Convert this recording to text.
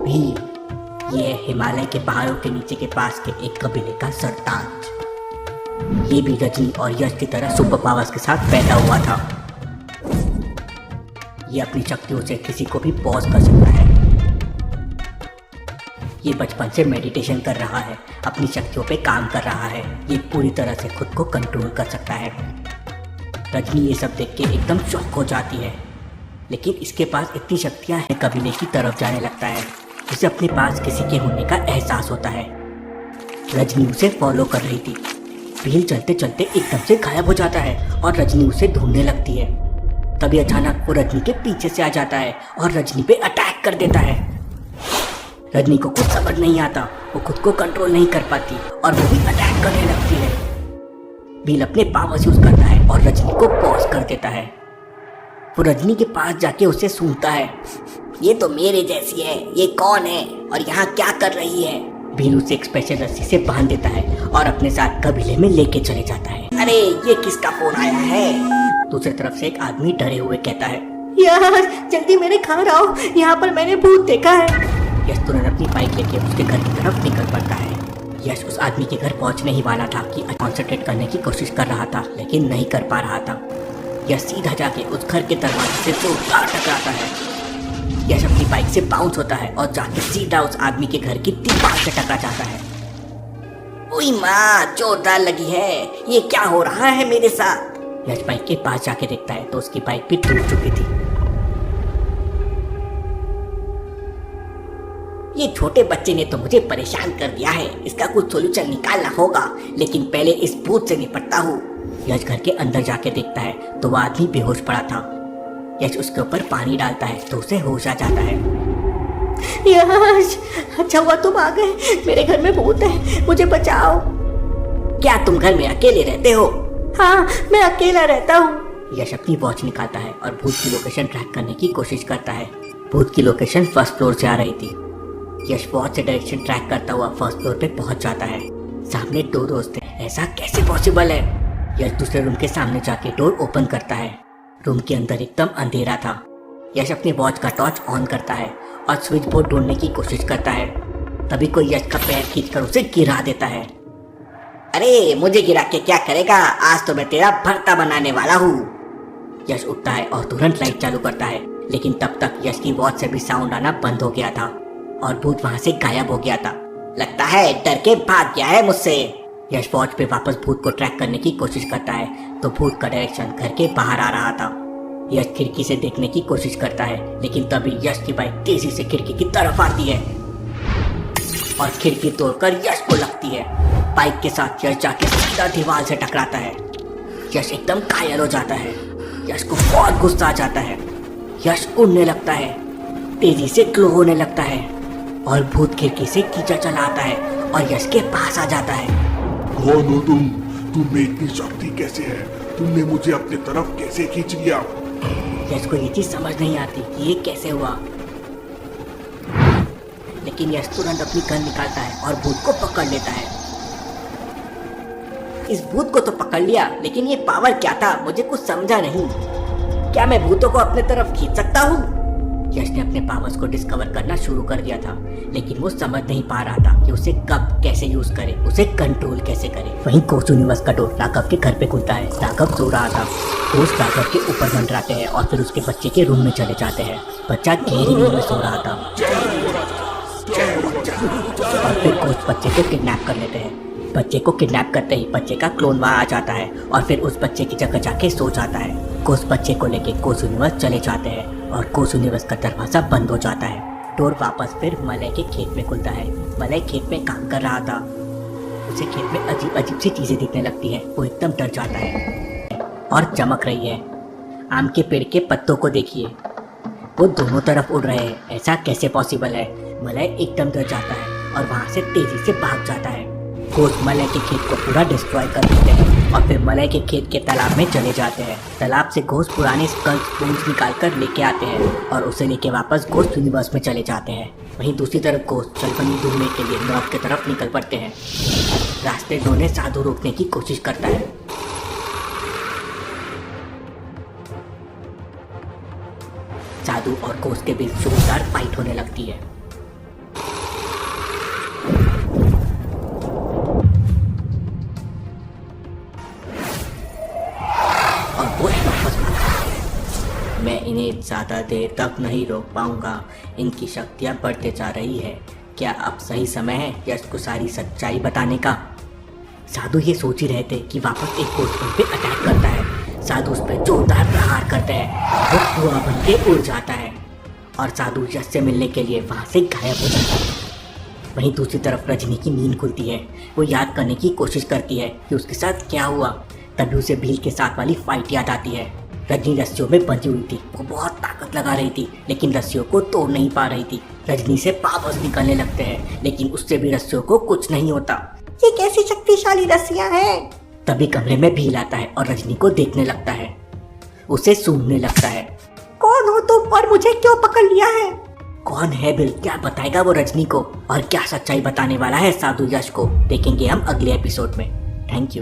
भील, ये हिमालय के पहाड़ों के नीचे के पास के एक कबीले का सरताज। ये भी रजनी और यश की तरह सुपर पावर्स के साथ पैदा हुआ था। ये अपनी शक्तियों से किसी को भी पॉज कर सकता है। ये बचपन से मेडिटेशन कर रहा है, अपनी शक्तियों पे काम कर रहा है। ये पूरी तरह से खुद को कंट्रोल कर सकता है। रजनी ये सब देख के एकदम शॉक हो जाती है, लेकिन इसके पास इतनी शक्तियां हैं कबीले की तरफ जाने लगता है। उसे अपने पास किसी के होने का एहसास होता है। रजनी उसे फॉलो कर रही थी। भील चलते चलते एकदम से गायब हो जाता है और रजनी उसे ढूंढने लगती है। तभी अचानक वो रजनी के पीछे से आ जाता है और रजनी पे अटैक कर देता है। रजनी को कुछ समझ नहीं आता, वो खुद को कंट्रोल नहीं कर पाती और वो भी अटैक करने लगती है। भील अपने पावर्स यूज करता है और रजनी को पॉज कर देता है। वो रजनी के पास जाके उसे सूंघता है। ये तो मेरे जैसी है, ये कौन है और यहाँ क्या कर रही है? भील उसे एक स्पेशल रस्सी से बांध देता है और अपने साथ कबीले में लेके चले जाता है। अरे ये किसका फोन आया है? दूसरी तरफ से एक आदमी डरे हुए कहता है, यार जल्दी मेरे घर आओ, यहाँ पर मैंने भूत देखा है। यश तुरंत अपनी बाइक लेके उसके घर की तरफ निकल पड़ता है। यश उस आदमी के घर पहुंचने ही वाला था कि कॉन्सेंट्रेट करने की कोशिश कर रहा था, लेकिन नहीं कर पा रहा था। यश सीधा जाके उस घर के दरवाजे से जोरदार टकराता है। यश अपनी बाइक से बाउंस होता है और जाके सीधा उस आदमी के घर की दीवार से टकरा जाता है। ओए माँ, जोरदार लगी है, ये क्या हो रहा है मेरे साथ? यश बाइक के पास जाके देखता है तो उसकी बाइक भी टूट चुकी थी। ये छोटे बच्चे ने तो मुझे परेशान कर दिया है, इसका कुछ सोल्यूशन निकालना होगा, लेकिन पहले इस भूत से निपटता हूँ। यश घर के अंदर जाके देखता है तो वह आदमी बेहोश पड़ा था। यश उसके ऊपर पानी डालता है तो उसे होश आ जाता है। यश, अच्छा हुआ तुम आ गए, मेरे घर में भूत है, मुझे बचाओ। क्या तुम घर में अकेले रहते हो? हाँ, मैं अकेला रहता हूँ। यश अपनी वॉच निकालता है और भूत की लोकेशन ट्रैक करने की कोशिश करता है। भूत की लोकेशन फर्स्ट फ्लोर से आ रही थी। यश वॉच से डायरेक्शन ट्रैक करता हुआ फर्स्ट फ्लोर पे पहुंच जाता है। सामने दो दोस्त हैं, ऐसा कैसे पॉसिबल है? यश दूसरे रूम के सामने जाके डोर ओपन करता है। रूम के अंदर एकदम अंधेरा था। यश अपने वॉच का टॉर्च ऑन करता है और स्विच बोर्ड ढूंढने की कोशिश करता है। तभी कोई यश का पैर खींचकर उसे गिरा देता है। अरे मुझे गिरा के क्या करेगा, आज तो मैं तेरा भरता बनाने वाला हूँ। यश उठता है और तुरंत लाइट चालू करता है, लेकिन तब तक यश की वॉच से भी साउंड आना बंद हो गया था और भूत वहां से गायब हो गया था। लगता है डर के भाग गया है मुझसे। यश वॉच पे वापस भूत को ट्रैक करने की कोशिश करता है तो भूत का डायरेक्शन घर के बाहर आ रहा था। यश खिड़की से देखने की कोशिश करता है, लेकिन तभी यश की बाइक तेजी से खिड़की की तरफ आती है और खिड़की तोड़कर यश को लगती है। बाइक के साथ यश जाके सीधा दीवार से टकराता है। यश एकदम घायल हो जाता है। यश को बहुत गुस्सा आ जाता है। यश उड़ने लगता है, तेजी से ग्लो होने लगता है और भूत खिड़की से कीचड़ चला आता है और यश के पास आ जाता है। कौन हो तुम? तुम में इतनी शक्ति कैसे है? तुमने मुझे अपनी तरफ कैसे खींच लिया? यश को ये चीज समझ नहीं आती कि ये कैसे हुआ, लेकिन यश तुरंत अपनी गन निकालता है और भूत को पकड़ लेता है। इस भूत को तो पकड़ लिया, लेकिन ये पावर क्या था मुझे कुछ समझा नहीं। क्या मैं भूतों को अपने तरफ खींच सकता हूँ? यश ने अपने पावर्स को डिस्कवर करना शुरू कर दिया था, लेकिन वो समझ नहीं पा रहा था कि उसे कब कैसे यूज करे, उसे कंट्रोल कैसे करे। वहीं कोस यूनिवर्स का डोर राघव के घर पे खुलता है। राघव सो रहा था। कोस राघव के ऊपर मंडराते हैं और फिर उसके बच्चे के रूम में चले जाते हैं। बच्चा गहरी नींद में सो रहा था और फिर कोस बच्चे को किडनैप कर लेते हैं। बच्चे को किडनैप करते ही बच्चे का क्लोन वहाँ आ जाता है और फिर उस बच्चे की जगह जाके सो जाता है। कोस बच्चे को लेके कोस यूनिवर्स चले जाते हैं और कोस यूनिवर्स का दरवाजा बंद हो जाता है। डोर वापस फिर मलय के खेत में खुलता है। मलय खेत में काम कर रहा था। उसे खेत में अजीब अजीब सी चीजें दिखने लगती है। वो एकदम डर जाता है और चमक रही है। आम के पेड़ के पत्तों को देखिए, वो दोनों तरफ उड़ रहे हैं। ऐसा कैसे पॉसिबल है? मलय एकदम डर जाता है और वहाँ से तेजी से भाग जाता है। कोस मलय के खेत को पूरा डिस्ट्रॉय कर देते हैं और फिर मलय के खेत के तालाब में चले जाते हैं। तालाब से घोष पुराने स्कल्स बोन्स निकाल कर लेके आते हैं और उसे लेके वापस घोष यूनिवर्स में चले जाते हैं। वहीं दूसरी तरफ घोष चलबनी ढूंढने के लिए नॉर्थ की तरफ निकल पड़ते हैं। रास्ते ढूंढे साधु रोकने की कोशिश करता है। साधु और घोष के बीच जोरदार फाइट होने लगती है। ज़्यादा देर तक नहीं रोक पाऊंगा। इनकी शक्तियाँ बढ़ते जा रही है। क्या अब सही समय है यश को सारी सच्चाई बताने का? साधु ये सोच ही रहे थे कि वापस एक कोच उन पे अटैक करता है। साधु उस पर जोरदार प्रहार करते हैं। वो धुआं बन के उड़ जाता है और साधु यश से मिलने के लिए वहाँ से गायब हो जाता है। वहीं दूसरी तरफ रजनी की नींद खुलती है। वो याद करने की कोशिश करती है कि उसके साथ क्या हुआ। तभी उसे भील के साथ वाली फाइट याद आती है। रजनी रस्सियों में बंधी हुई थी। वो बहुत ताकत लगा रही थी लेकिन रस्सियों को तोड़ नहीं पा रही थी। रजनी से पावर्स निकलने लगते हैं लेकिन उससे भी रस्सियों को कुछ नहीं होता। ये कैसी शक्तिशाली रस्सियां हैं? तभी कमरे में भील आता है और रजनी को देखने लगता है। उसे सूंघने लगता है। कौन हो तुम और मुझे क्यों पकड़ लिया है? कौन है भील? क्या बताएगा वो रजनी को और क्या सच्चाई बताने वाला है साधु यश को? देखेंगे हम अगले एपिसोड में। Thank you.